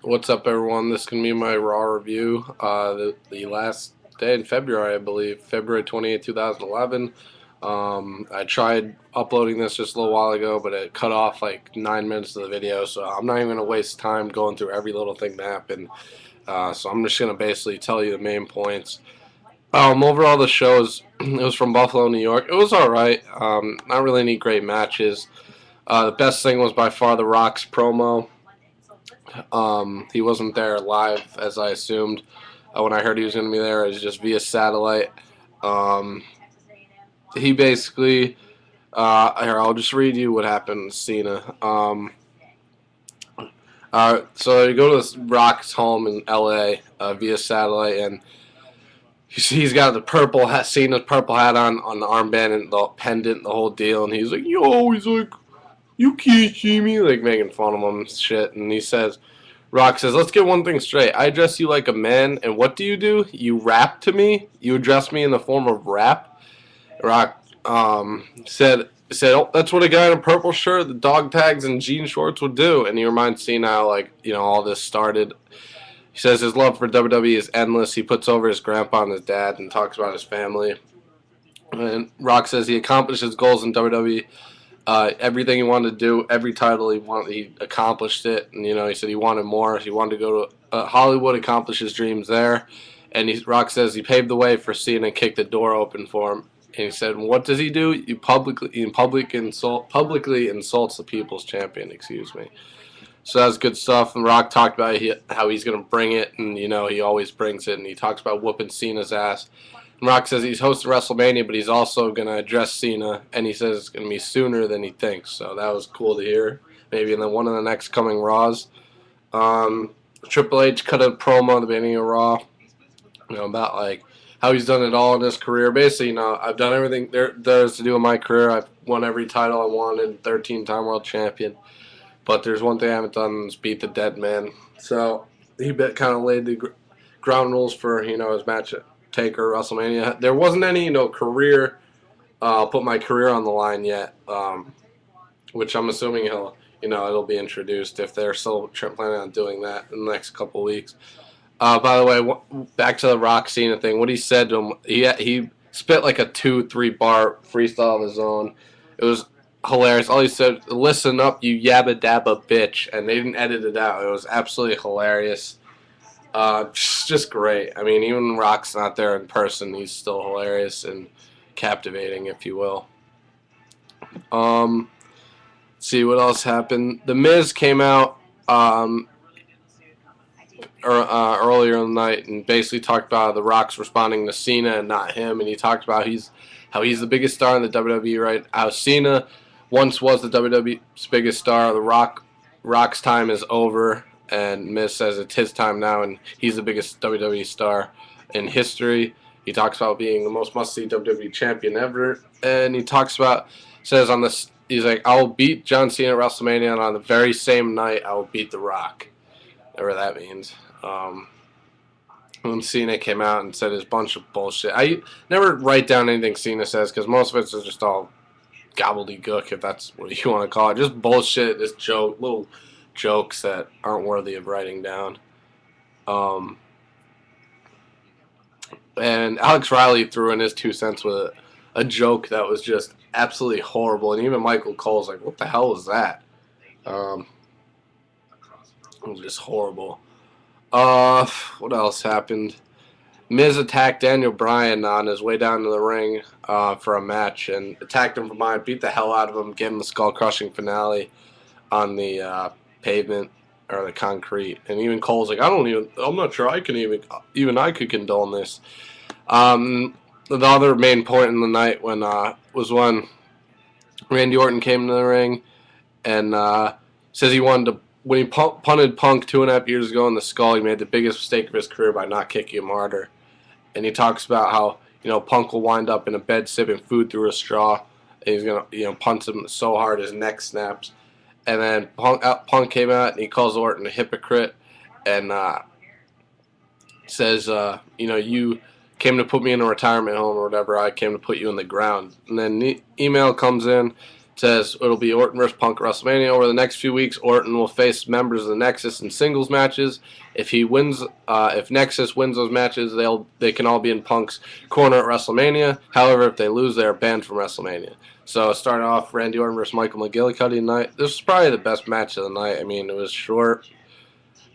What's up, everyone? This is going to be my Raw review. The last day in February, I believe, February 28th, 2011. I tried uploading this just a little while ago, but it cut off like 9 minutes of the video, so I'm not even going to waste time going through every little thing that happened. So I'm just going to basically tell you the main points. Overall, the show it was from Buffalo, New York. It was alright. Not really any great matches. The best thing was by far The Rock's promo. He wasn't there live, as I assumed. When I heard he was going to be there, it was just via satellite. Um, he basically, here, I'll just read you what happened to Cena. So you go to this Rock's home in L.A. Via satellite, and he's got the purple hat, Cena's purple hat on the armband and the pendant, the whole deal, and he's like, yo, he's like, you can't see me, like making fun of him and shit, and he says, Rock says, let's get one thing straight. I address you like a man, and what do? You rap to me? You address me in the form of rap? Rock said, oh, that's what a guy in a purple shirt, the dog tags, and jean shorts would do. And he reminds Cena how, like, all this started. He says his love for WWE is endless. He puts over his grandpa and his dad and talks about his family. And Rock says he accomplished his goals in WWE. Everything he wanted to do, every title he accomplished it, and he said he wanted more. He wanted to go to Hollywood, accomplish his dreams there, and Rock says he paved the way for Cena and kicked the door open for him. And he said, "What does he do? Publicly insults the People's Champion." Excuse me. So that's good stuff. And Rock talked about how he's going to bring it, and he always brings it. And he talks about whooping Cena's ass. And Rock says he's hosting WrestleMania, but he's also going to address Cena, and he says it's going to be sooner than he thinks. So that was cool to hear. Maybe in one of the next coming Raws. Triple H cut a promo at the beginning of Raw, about like how he's done it all in his career. Basically, I've done everything there is to do in my career. I've won every title I wanted, 13-time world champion. But there's one thing I haven't done is beat the dead man. So he kind of laid the ground rules for his match at Taker WrestleMania. There wasn't any career. I'll put my career on the line yet, which I'm assuming it'll be introduced if they're still planning on doing that in the next couple of weeks. By the way, back to the Rock Cena thing. What he said to him, he spit like a 2-3 bar freestyle of his own. It was hilarious. All he said, "Listen up, you yabba dabba bitch," and they didn't edit it out. It was absolutely hilarious. Just great. I mean, even Rock's not there in person, he's still hilarious and captivating, if you will. Let's see what else happened. The Miz came out earlier in the night and basically talked about the Rock's responding to Cena and not him, and he talked about how he's the biggest star in the WWE, right? How Cena once was the WWE's biggest star. Rock's time is over, and Miz says it's his time now, and he's the biggest WWE star in history. He talks about being the most must-see WWE champion ever, and he says on this, he's like, I will beat John Cena at WrestleMania, and on the very same night, I will beat The Rock. Whatever that means. When Cena came out and said his bunch of bullshit. I never write down anything Cena says because most of it's just all gobbledygook, if that's what you want to call it. Just bullshit, just little jokes that aren't worthy of writing down. And Alex Riley threw in his 2 cents with a joke that was just absolutely horrible. And even Michael Cole's like, what the hell was that? It was just horrible. What else happened? Miz attacked Daniel Bryan on his way down to the ring for a match and attacked him from behind, beat the hell out of him, gave him the skull-crushing finale on the pavement or the concrete. And even Cole's like, I'm not sure I can even I could condone this. The other main point in the night was when Randy Orton came to the ring and says he wanted to. When he punted Punk 2.5 years ago in the skull, he made the biggest mistake of his career by not kicking him harder. And he talks about how Punk will wind up in a bed sipping food through a straw, and he's gonna punch him so hard his neck snaps. And then Punk came out and he calls Orton a hypocrite and says, you came to put me in a retirement home or whatever. I came to put you in the ground. And then the email comes in says it'll be Orton versus Punk at WrestleMania. Over the next few weeks, Orton will face members of the Nexus in singles matches. If he wins, if Nexus wins those matches, they can all be in Punk's corner at WrestleMania. However, if they lose, they are banned from WrestleMania. So starting off, Randy Orton versus Michael McGillicuddy tonight. This was probably the best match of the night. I mean, it was short,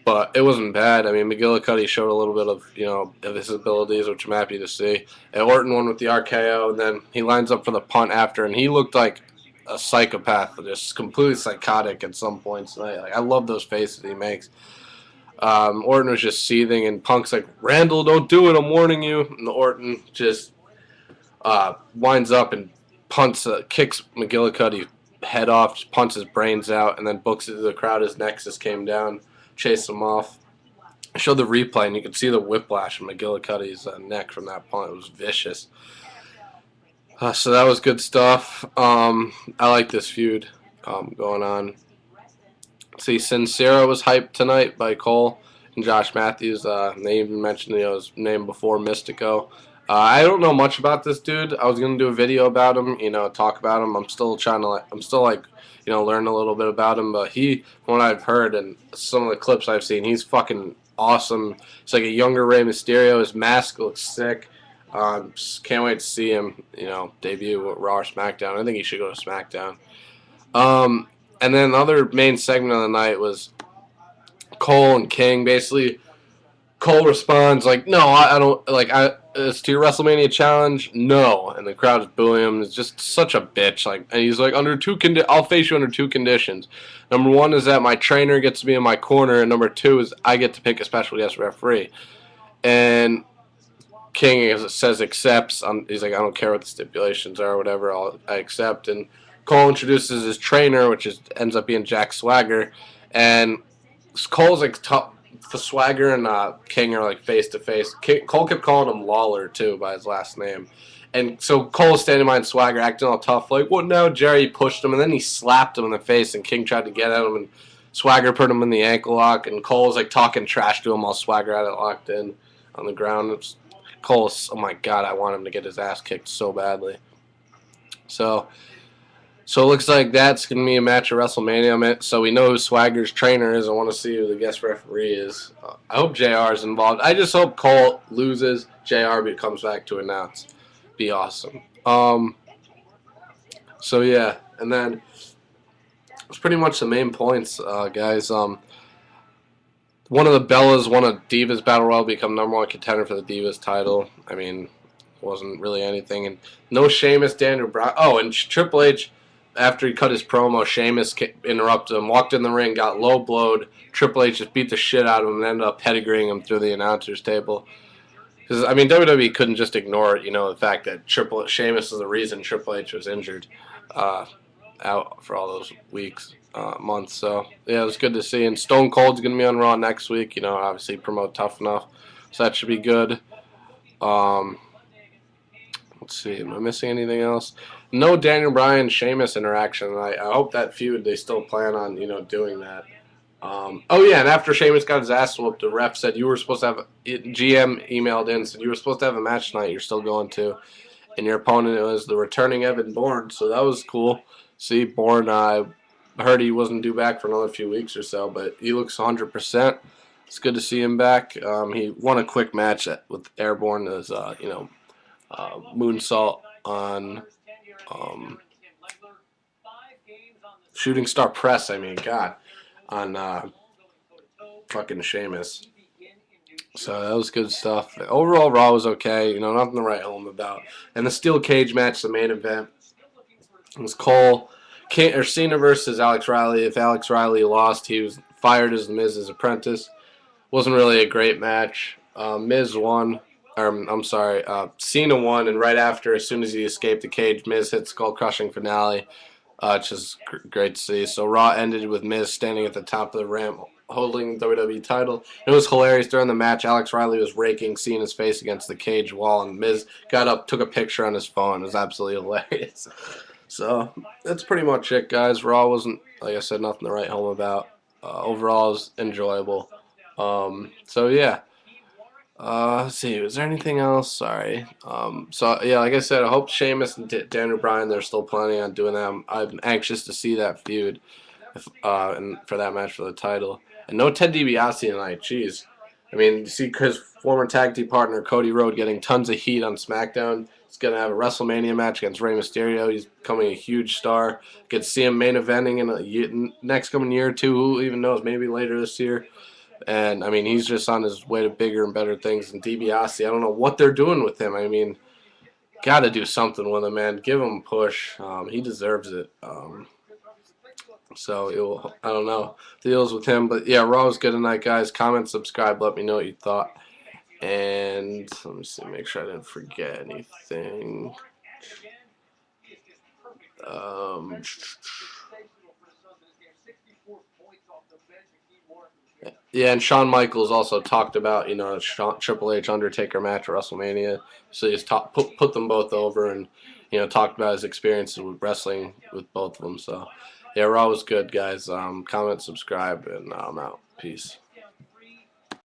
but it wasn't bad. I mean, McGillicuddy showed a little bit of his abilities, which I'm happy to see. And Orton won with the RKO, and then he lines up for the punt after, and he looked like a psychopath, just completely psychotic at some points tonight. Like, I love those faces he makes. Orton was just seething, and Punk's like, Randall, don't do it, I'm warning you. And Orton just winds up and kicks McGillicuddy's head off, just punts his brains out, and then books it to the crowd as Nexus came down, chased him off. I showed the replay, and you could see the whiplash in McGillicuddy's neck from that punt. It was vicious. So that was good stuff. I like this feud going on. See, Sincero was hyped tonight by Cole and Josh Matthews. They even mentioned his name before, Mystico. I don't know much about this dude. I was gonna do a video about him, talk about him. I'm still learn a little bit about him. But from what I've heard and some of the clips I've seen, he's fucking awesome. He's like a younger Rey Mysterio. His mask looks sick. Just can't wait to see him, debut at Raw or SmackDown. I think he should go to SmackDown. And then the other main segment of the night was Cole and King. Basically, Cole responds like, "No, I don't like. It's to your WrestleMania challenge, no." And the crowd is booing him. It's just such a bitch. And he's like, I'll face you under two conditions. Number one is that my trainer gets to be in my corner, and number two is I get to pick a special guest referee. And King, as it says, accepts. He's like, I don't care what the stipulations are or whatever. I accept. And Cole introduces his trainer, which ends up being Jack Swagger. And Cole's like the Swagger and King are like face to face. Cole kept calling him Lawler too by his last name. And so Cole's standing behind Swagger, acting all tough, like, what now, Jerry? Pushed him, and then he slapped him in the face, and King tried to get at him, and Swagger put him in the ankle lock, and Cole was like talking trash to him while Swagger had it locked in on the ground. Cole's, oh my god, I want him to get his ass kicked so badly. So it looks like that's going to be a match at WrestleMania. So we know who Swagger's trainer is. I want to see who the guest referee is. I hope JR is involved. I just hope Cole loses, JR comes back to announce. Be awesome. So yeah, and then it's pretty much the main points, guys. One of the Bellas won a Divas Battle Royal, become number one contender for the Divas title. I mean, it wasn't really anything. And no Sheamus, Daniel Bryan. Oh, and Triple H, after he cut his promo, Sheamus interrupted him, walked in the ring, got low blowed. Triple H just beat the shit out of him and ended up pedigreeing him through the announcer's table. Because, I mean, WWE couldn't just ignore it, the fact that Sheamus is the reason Triple H was injured out for all those weeks. Months. So yeah, it was good to see. And Stone Cold's gonna be on Raw next week. Obviously promote Tough Enough, so that should be good. Let's see, am I missing anything else? No Daniel Bryan Sheamus interaction. I hope that feud they still plan on doing that. Oh yeah, and after Sheamus got his ass whooped, the ref said you were supposed to have GM emailed in said you were supposed to have a match tonight. You're still going to, and your opponent was the returning Evan Bourne. So that was cool. See, Bourne. I heard he wasn't due back for another few weeks or so, but he looks 100%. It's good to see him back. He won a quick match with Airborne as moonsault on Shooting Star Press. I mean, God, on fucking Sheamus. So that was good stuff. Overall, Raw was okay. Nothing to write home about. And the steel cage match, the main event, was Cena versus Alex Riley. If Alex Riley lost, he was fired as the Miz's apprentice. Wasn't really a great match. Miz won. Cena won, and right after, as soon as he escaped the cage, Miz hit skull-crushing finale, which is great to see. So Raw ended with Miz standing at the top of the ramp, holding the WWE title. It was hilarious. During the match, Alex Riley was raking Cena's face against the cage wall, and Miz got up, took a picture on his phone. It was absolutely hilarious. So that's pretty much it, guys. Raw wasn't, like I said, nothing to write home about. Overall, it was enjoyable. So yeah, Let's see. Was there anything else? Sorry. So yeah, like I said, I hope Sheamus and Daniel Bryan they're still planning on doing that. I'm anxious to see that feud, and for that match for the title. And no Ted DiBiase tonight. Jeez. I mean, you see his former tag team partner Cody Rhodes getting tons of heat on SmackDown. He's gonna have a WrestleMania match against Rey Mysterio. He's becoming a huge star. Get to see him main eventing in next coming year or two. Who even knows? Maybe later this year. And I mean, he's just on his way to bigger and better things. And DiBiase, I don't know what they're doing with him. I mean, got to do something with him, man. Give him a push. He deserves it. I don't know deals with him, but yeah, Raw was good tonight, guys. Comment, subscribe, let me know what you thought, and let me see, make sure I didn't forget anything. Um, Yeah, and Shawn Michaels also talked about Triple H Undertaker match at WrestleMania. So he's put them both over, and talked about his experiences with wrestling with both of them. So yeah, Raw was good, guys. Comment, subscribe, and I'm out. Peace.